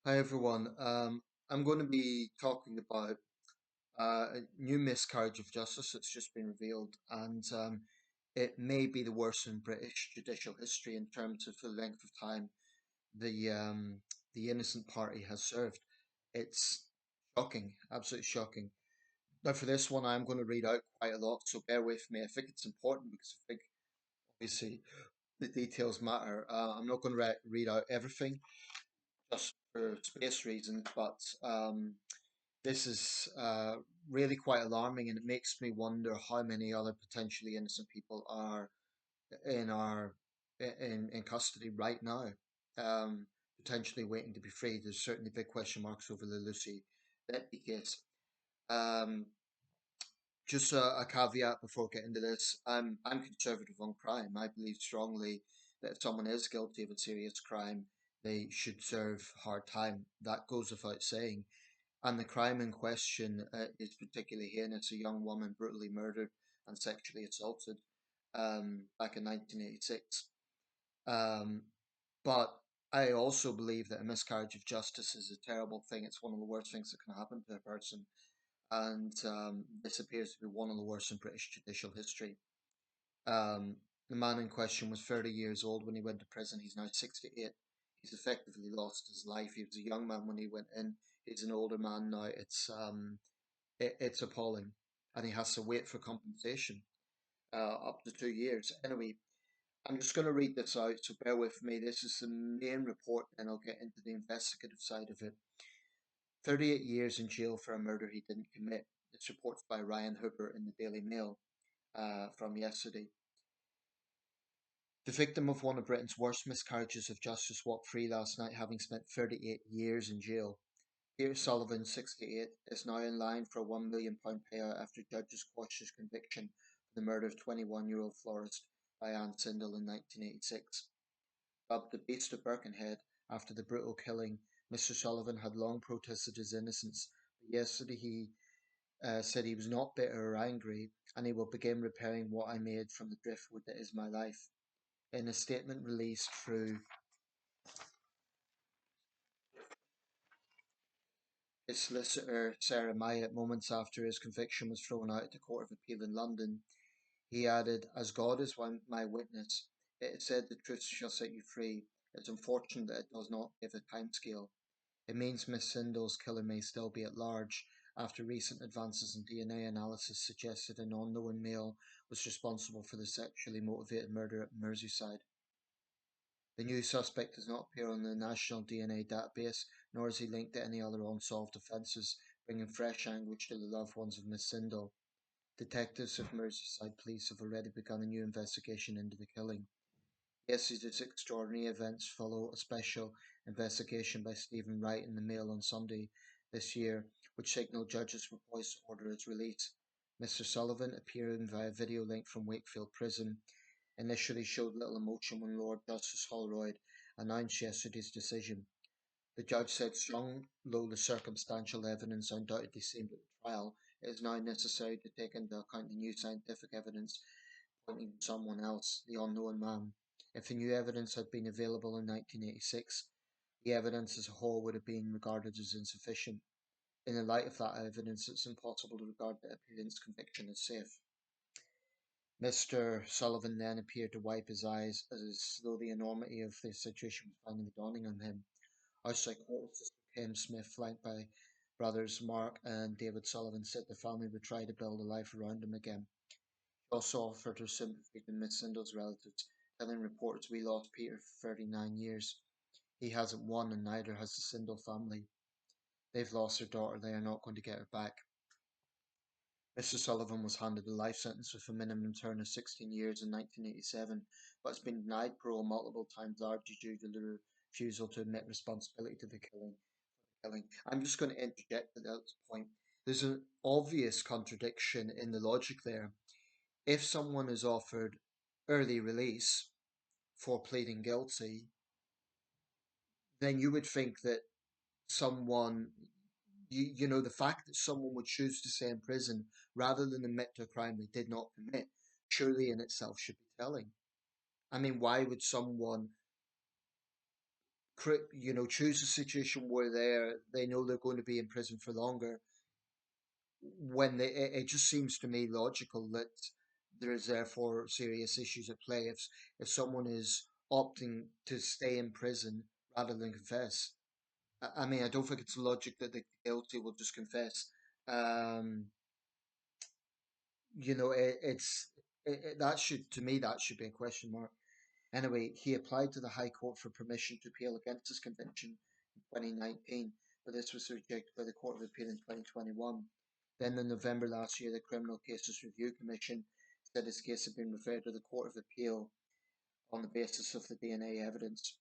Hi everyone. I'm going to be talking about a new miscarriage of justice that's just been revealed, and it may be the worst in British judicial history in terms of the length of time the innocent party has served. It's shocking, absolutely shocking. Now, for this one, I'm going to read out quite a lot, so bear with me. I think it's important because I think obviously the details matter. I'm not going to read out everything just for space reasons, but this is really quite alarming, and it makes me wonder how many other potentially innocent people are in our in custody right now, potentially waiting to be freed. There's certainly big question marks over the Lucy Letby case. Um, just a caveat before getting into this. I'm conservative on crime. I believe strongly that if someone is guilty of a serious crime, they should serve hard time. That goes without saying. And the crime in question is particularly heinous. A young woman brutally murdered and sexually assaulted back in 1986. Um, but I also believe that a miscarriage of justice is a terrible thing. It's one of the worst things that can happen to a person. And this appears to be one of the worst in British judicial history. Um, the man in question was 30 years old when he went to prison. He's now 68. He's effectively lost his life. He was a young man when he went in. He's an older man now. It's appalling, and he has to wait for compensation up to 2 years. Anyway, I'm just going to read this out, so bear with me. This is the main report, and I'll get into the investigative side of it. 38 years in jail for a murder he didn't commit. This report's by Ryan Hooper in the Daily Mail from yesterday. The victim of one of Britain's worst miscarriages of justice walked free last night, having spent 38 years in jail. Peter Sullivan, 68, is now in line for a £1 million payout after judges quashed his conviction for the murder of 21-year-old florist Diane Sindel in 1986. Dubbed the Beast of Birkenhead after the brutal killing, Mr. Sullivan had long protested his innocence, but yesterday he said he was not bitter or angry, and he will begin repairing what I made from the driftwood that is my life. In a statement released through his solicitor, Sarah Myatt, moments after his conviction was thrown out at the Court of Appeal in London, he added, "As God is my witness, it is said the truth shall set you free. It's unfortunate that it does not give a timescale. It means Miss Sindel's killer may still be at large, after recent advances in DNA analysis suggested an unknown male was responsible for the sexually motivated murder at Merseyside. The new suspect does not appear on the national DNA database, nor is he linked to any other unsolved offences, bringing fresh anguish to the loved ones of Miss Sindel. Detectives of Merseyside Police have already begun a new investigation into the killing. Yesterday's extraordinary events follow a special investigation by Stephen Wright in the Mail on Sunday this year, which signalled judges were poised to order his release. Mr. Sullivan, appearing via video link from Wakefield Prison, initially showed little emotion when Lord Justice Holroyd announced yesterday's decision. The judge said, strong though the circumstantial evidence undoubtedly seemed at the trial, it is now necessary to take into account the new scientific evidence pointing to someone else, the unknown man. If the new evidence had been available in 1986, the evidence as a whole would have been regarded as insufficient. In the light of that evidence, it's impossible to regard the appellant's conviction as safe. Mr. Sullivan then appeared to wipe his eyes as though the enormity of the situation was finally dawning on him. Outside court, Sister Kim Smith, flanked by brothers Mark and David Sullivan, said the family would try to build a life around him again. She also offered her sympathy to Miss Sindel's relatives, telling reporters, "We lost Peter for 39 years. He hasn't won, and neither has the Sindel family. They've lost their daughter, they are not going to get her back." Mr. Sullivan was handed a life sentence with a minimum term of 16 years in 1987, but has been denied parole multiple times, largely due to the refusal to admit responsibility to the killing. I'm just going to interject at that point. There's an obvious contradiction in the logic there. If someone is offered early release for pleading guilty, then you would think that someone, the fact that someone would choose to stay in prison rather than admit to a crime they did not commit, surely in itself should be telling. I mean, why would someone choose a situation where they know they're going to be in prison for longer, when it just seems to me logical that there is therefore serious issues at play if someone is opting to stay in prison rather than confess. I mean, I don't think it's logic that the guilty will just confess. Um, that should, to me, that should be a question mark. Anyway, he applied to the High Court for permission to appeal against his conviction in 2019, but this was rejected by the Court of Appeal in 2021. Then, in November last year, the Criminal Cases Review Commission said his case had been referred to the Court of Appeal on the basis of the DNA evidence.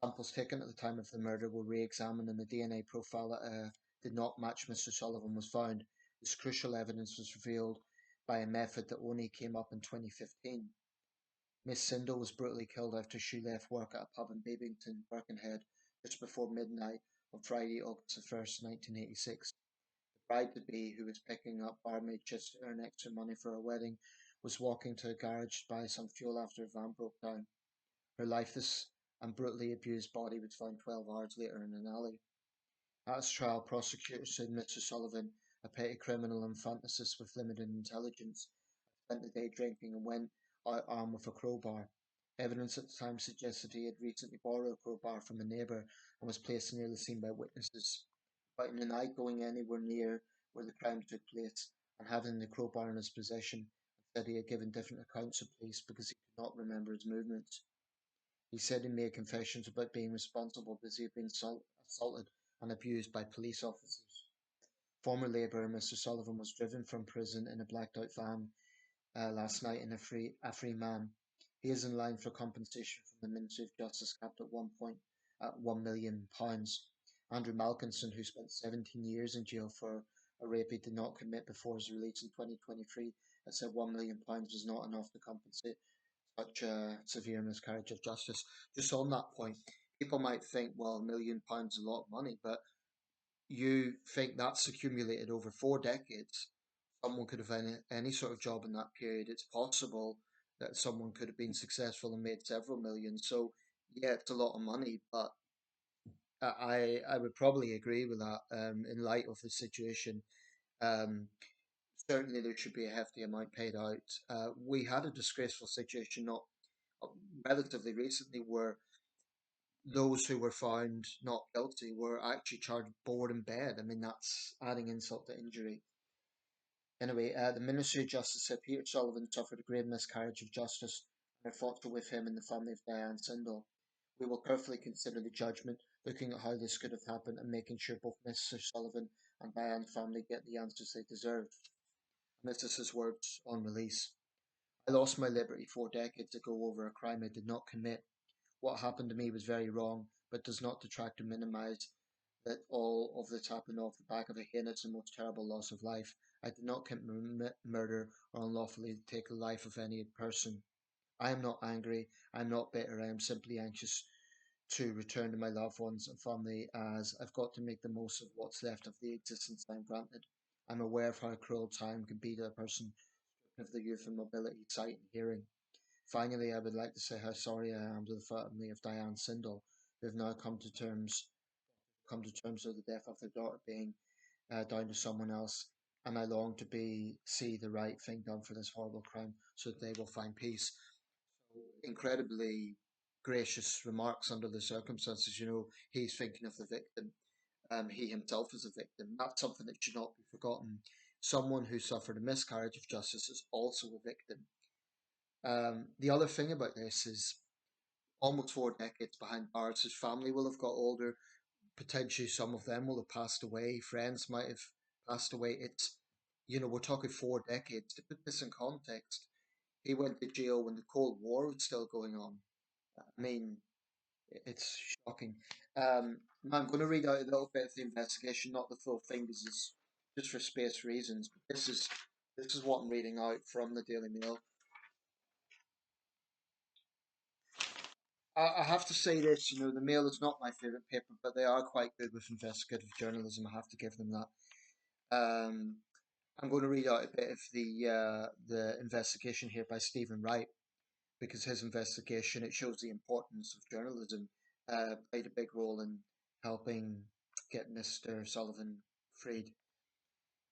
Samples taken at the time of the murder were re-examined, and the DNA profile that did not match Mr. Sullivan was found. This crucial evidence was revealed by a method that only came up in 2015. Miss Sindel was brutally killed after she left work at a pub in Babington, Birkenhead, just before midnight on Friday, August 1st, 1986. The bride-to-be, who was picking up barmaid shifts to earn extra money for her wedding, was walking to a garage to buy some fuel after a van broke down. Her lifeless and brutally abused body was found 12 hours later in an alley. At his trial, prosecutors said Mr. Sullivan, a petty criminal and fantasist with limited intelligence, spent the day drinking and went out armed with a crowbar. Evidence at the time suggested he had recently borrowed a crowbar from a neighbour and was placed near the scene by witnesses. But in the night, going anywhere near where the crime took place and having the crowbar in his possession, said he had given different accounts to police because he could not remember his movements. He said he made confessions about being responsible because he had been assaulted and abused by police officers. Former Labourer Mr. Sullivan was driven from prison in a blacked out van last night in a free man. He is in line for compensation from the Ministry of Justice, capped at one point at £1 million. Andrew Malkinson, who spent 17 years in jail for a rape he did not commit before his release in 2023, has said £1 million was not enough to compensate such a severe miscarriage of justice. Just on that point, people might think, well, £1 million is a lot of money, but you think that's accumulated over 4 decades. Someone could have any sort of job in that period. It's possible that someone could have been successful and made several million. So, yeah, it's a lot of money, but I would probably agree with that in light of the situation. Um, Certainly, there should be a hefty amount paid out. We had a disgraceful situation not uh, relatively recently where those who were found not guilty were actually charged board and bed. I mean, that's adding insult to injury. Anyway, the Ministry of Justice said Peter Sullivan suffered a grave miscarriage of justice, and our thoughts are with him and the family of Diane Sindel. We will carefully consider the judgment, looking at how this could have happened and making sure both Mr. Sullivan and Diane's family get the answers they deserve. And this is his words on release. I lost my liberty 4 decades ago over a crime I did not commit. What happened to me was very wrong, but does not detract or minimize that all of this happened off the back of a heinous and most terrible loss of life. I did not commit murder or unlawfully take the life of any person. I am not angry. I am not bitter. I am simply anxious to return to my loved ones and family, as I've got to make the most of what's left of the existence I'm granted. I'm aware of how cruel time can be to a person of the youth and mobility, sight and hearing. Finally, I would like to say how sorry I am to the family of Diane Sindel, who have now come to terms with the death of their daughter being down to someone else, and I long to see the right thing done for this horrible crime, so that they will find peace. So incredibly gracious remarks under the circumstances. He's thinking of the victim. He himself is a victim. That's something that should not be forgotten. Someone who suffered a miscarriage of justice is also a victim. The other thing about this is almost 4 decades behind bars. His family will have got older. Potentially, some of them will have passed away. Friends might have passed away. We're talking 4 decades. To put this in context, he went to jail when the Cold War was still going on. I mean, it's shocking. Now I'm going to read out a little bit of the investigation, not the full thing, because it's just for space reasons. But this is what I'm reading out from the Daily Mail. I have to say this, the Mail is not my favourite paper, but they are quite good with investigative journalism. I have to give them that. Um, I'm going to read out a bit of the investigation here by Stephen Wright, because his investigation, it shows the importance of journalism. played a big role in helping get Mr. Sullivan freed.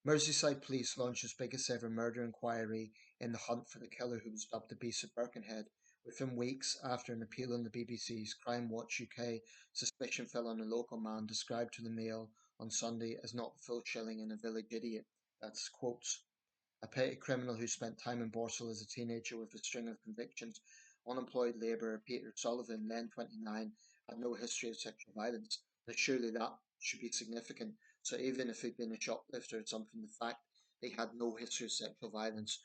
Merseyside police launched its biggest ever murder inquiry in the hunt for the killer who was dubbed the Beast of Birkenhead. Within weeks after an appeal on the BBC's Crime Watch UK, suspicion fell on a local man described to the Mail on Sunday as not the full shilling and a village idiot. That's quotes. A petty criminal who spent time in Borsal as a teenager with a string of convictions. Unemployed labourer Peter Sullivan, then 29, had no history of sexual violence. Now, surely that should be significant. So even if he'd been a shoplifter or something, the fact they had no history of sexual violence,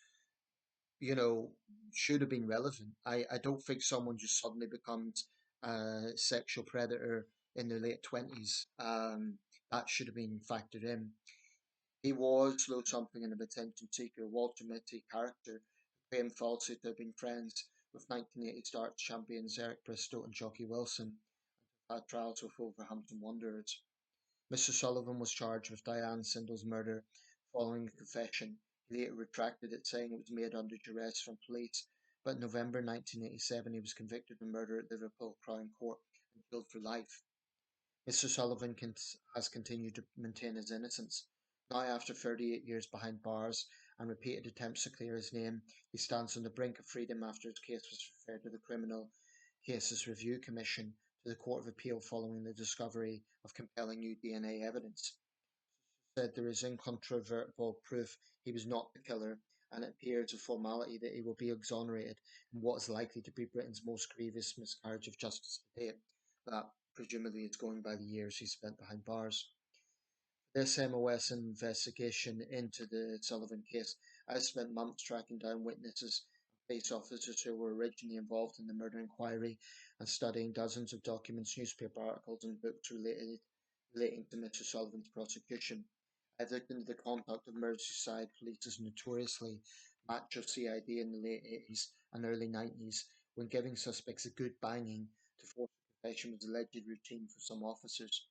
you know, should have been relevant. I don't think someone just suddenly becomes a sexual predator in their late 20s. That should have been factored in. He was, though something of an attention seeker, Walter Mitty character, who claimed falsely to have been friends with 1980 darts champions Eric Bristow and Jockey Wilson, and had trials with Wolverhampton Wanderers. Mr. Sullivan was charged with Diane Sindle's murder following a confession. He later retracted it, saying it was made under duress from police. But in November 1987, he was convicted of murder at Liverpool Crown Court and jailed for life. Mr. Sullivan has continued to maintain his innocence. Now, after 38 years behind bars and repeated attempts to clear his name, he stands on the brink of freedom after his case was referred to the Criminal Cases Review Commission to the Court of Appeal following the discovery of compelling new DNA evidence. Said there is incontrovertible proof he was not the killer, and it appears a formality that he will be exonerated in what is likely to be Britain's most grievous miscarriage of justice to date. That presumably is going by the years he spent behind bars. This MOS investigation into the Sullivan case has spent months tracking down witnesses and police officers who were originally involved in the murder inquiry and studying dozens of documents, newspaper articles, and books relating to Mr. Sullivan's prosecution. I've looked into the conduct of Merseyside police as notoriously macho CID in the late 80s and early 90s, when giving suspects a good banging to force a confession was alleged routine for some officers.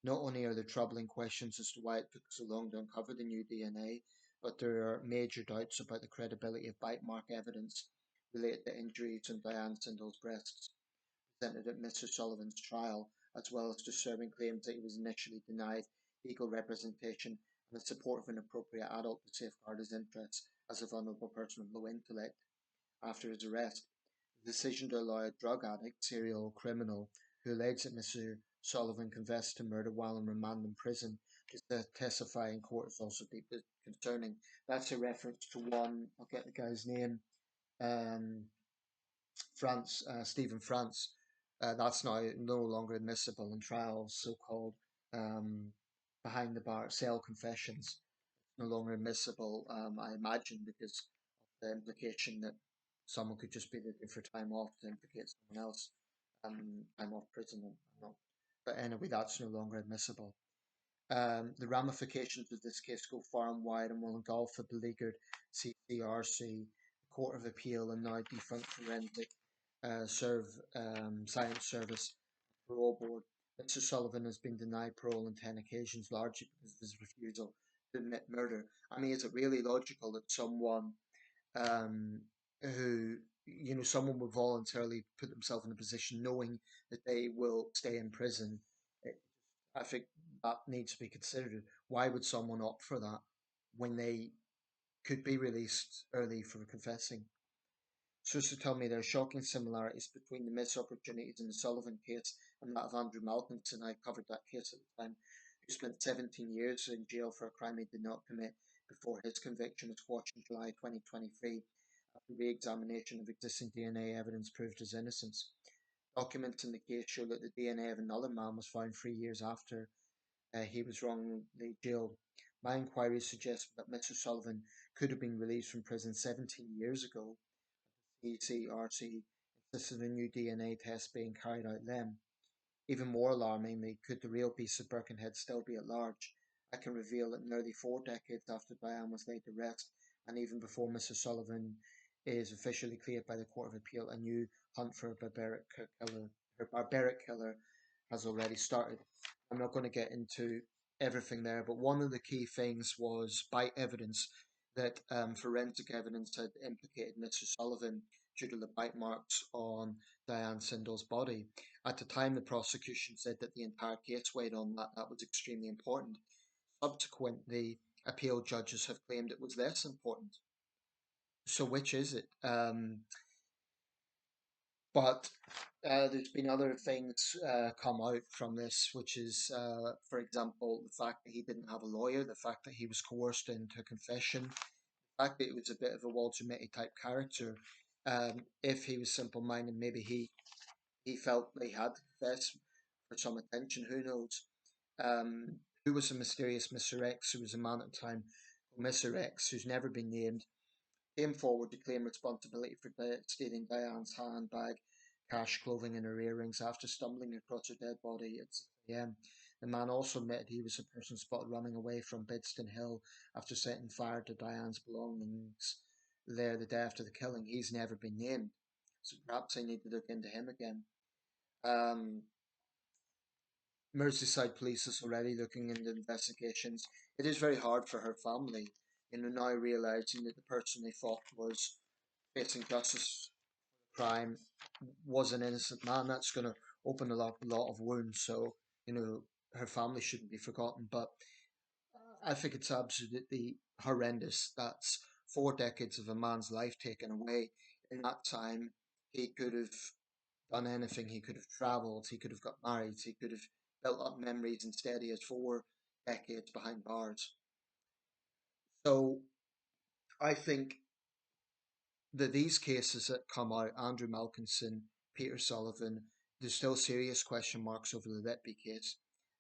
Not only are there troubling questions as to why it took so long to uncover the new DNA, but there are major doubts about the credibility of bite mark evidence related to injuries on Diane Sindle's breasts presented at Mr. Sullivan's trial, as well as disturbing claims that he was initially denied legal representation and the support of an appropriate adult to safeguard his interests as a vulnerable person of low intellect. After his arrest, the decision to allow a drug addict, serial criminal, who alleged that Mr. Sullivan confessed to murder while in remand in prison to testify in court is also deeply concerning. That's a reference to one, I'll get the guy's name, um, Stephen France. That's now no longer admissible in trials, so called um, behind the bar cell confessions. No longer admissible, I imagine, because of the implication that someone could just be looking for time off to implicate someone else, time off prison. But anyway, that's no longer admissible. The ramifications of this case go far and wide and will engulf the beleaguered CCRC, Court of Appeal, and now defunct Forensic Science Service Parole Board. Mr. Sullivan has been denied parole on 10 occasions, largely because of his refusal to admit murder. I mean, is it really logical that someone um, who, someone would voluntarily put themselves in a position knowing that they will stay in prison? I think that needs to be considered. Why would someone opt for that when they could be released early for confessing? Sources tell me there are shocking similarities between the missed opportunities in the Sullivan case and that of Andrew Malkinson. I covered that case at the time, who spent 17 years in jail for a crime he did not commit before his conviction was quashed in July 2023 after re-examination of existing DNA evidence proved his innocence. Documents in the case show that the DNA of another man was found 3 years after he was wrongly jailed. My inquiry suggests that Mr. Sullivan could have been released from prison 17 years ago. ECRC insisted on a new DNA test being carried out then. Even more alarmingly, could the real beast of Birkenhead still be at large? I can reveal that nearly 4 decades after Diane was laid to rest, and even before Mr. Sullivan is officially cleared by the Court of Appeal, a new hunt for her barbaric killer has already started. I'm not going to get into everything there, but one of the key things was bite evidence that forensic evidence had implicated Mr. Sullivan due to the bite marks on Diane Sindle's body. At the time, the prosecution said that the entire case weighed on that. That was extremely important. Subsequently, appeal judges have claimed it was less important. So, which is it? But there's been other things come out from this, which is, for example, the fact that he didn't have a lawyer, the fact that he was coerced into confession, the fact that he was a bit of a Walter Mitty type character. If he was simple-minded, maybe he felt that he had to confess for some attention. Who knows? Who was the mysterious Mr. X, who was a man at the time, Mr. X, who's never been named, came forward to claim responsibility for stealing Diane's handbag, cash, clothing, and her earrings after stumbling across her dead body at 6 a.m. The man also admitted he was the person spotted running away from Bidston Hill after setting fire to Diane's belongings there the day after the killing. He's never been named, so perhaps I need to look into him again. Um, Merseyside police is already looking into investigations. It is very hard for her family, now realizing that the person they thought was facing justice for the crime was an innocent man. That's going to open a lot of wounds. So, her family shouldn't be forgotten. But I think it's absolutely horrendous. That's 4 decades of a man's life taken away. In that time, he could have done anything. He could have traveled. He could have got married. He could have built up memories. Instead, he has 4 decades behind bars. So I think that these cases that come out, Andrew Malkinson, Peter Sullivan, there's still serious question marks over the Letby case.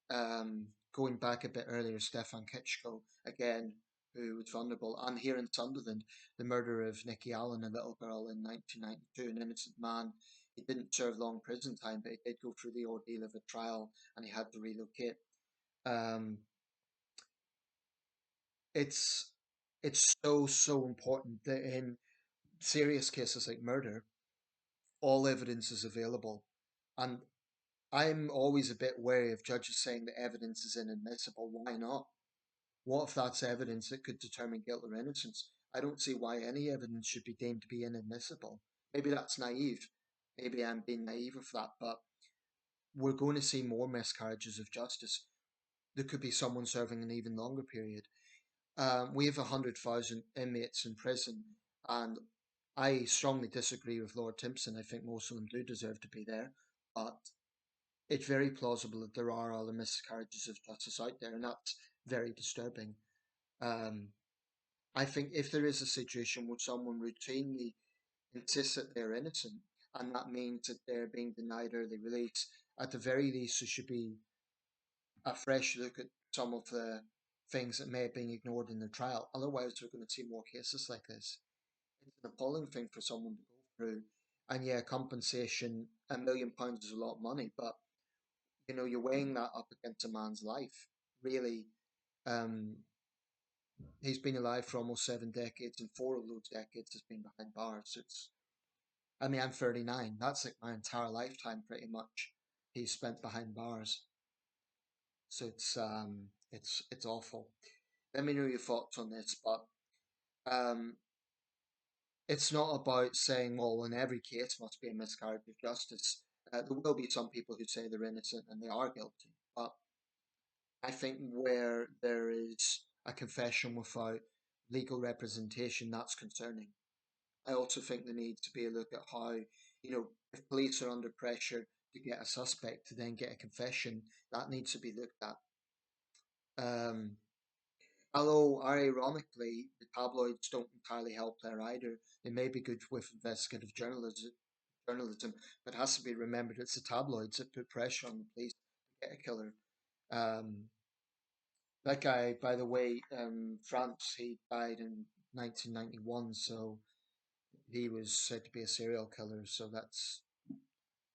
Going back a bit earlier, Stefan Kitschko, again, who was vulnerable, and here in Sunderland, the murder of Nikki Allen, a little girl in 1992, an innocent man. He didn't serve long prison time, but he did go through the ordeal of a trial, and he had to relocate. Um, it's it's so important that in serious cases like murder, all evidence is available. And I'm always a bit wary of judges saying that evidence is inadmissible. Why not? What if that's evidence that could determine guilt or innocence? I don't see why any evidence should be deemed to be inadmissible. Maybe that's naive. Maybe I'm being naive with that, but we're going to see more miscarriages of justice. There could be someone serving an even longer period. We have 100,000 inmates in prison, and I strongly disagree with Lord Timpson. I think most of them do deserve to be there, but it's very plausible that there are other miscarriages of justice out there, and that's very disturbing. Um, I think if there is a situation where someone routinely insists that they're innocent, and that means that they're being denied early release, at the very least, there should be a fresh look at some of the things that may have been ignored in the trial. Otherwise, we're going to see more cases like this. It's an appalling thing for someone to go through. And yeah, compensation, £1 million is a lot of money, but you're weighing that up against a man's life. Really, um, he's been alive for almost 7 decades, and 4 of those decades has been behind bars. I mean, I'm 39. That's like my entire lifetime, pretty much. He's spent behind bars. So it's awful. Let me know your thoughts on this, but um, it's not about saying, well, in every case must be a miscarriage of justice. There will be some people who say they're innocent and they are guilty, but I think where there is a confession without legal representation, that's concerning. I also think there needs to be a look at how, if police are under pressure to get a suspect to then get a confession, that needs to be looked at. Um, Although, ironically, the tabloids don't entirely help there either. They may be good with investigative journalism, but it has to be remembered it's the tabloids that put pressure on the police to get a killer. Um, that guy, by the way, France, he died in 1991, so he was said to be a serial killer, so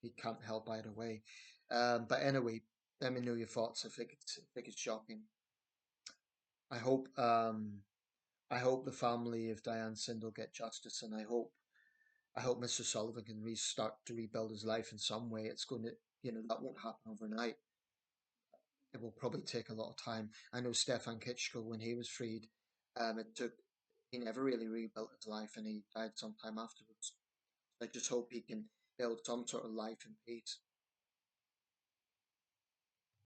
he can't help either way. But anyway, let me know your thoughts. I think it's shocking. I hope I hope the family of Diane Sindel get justice, and I hope Mr. Sullivan can restart to rebuild his life in some way. It's going to, that won't happen overnight. It will probably take a lot of time. I know Stefan Kitschko, when he was freed, he never really rebuilt his life, and he died sometime afterwards. I just hope he can build some sort of life in peace.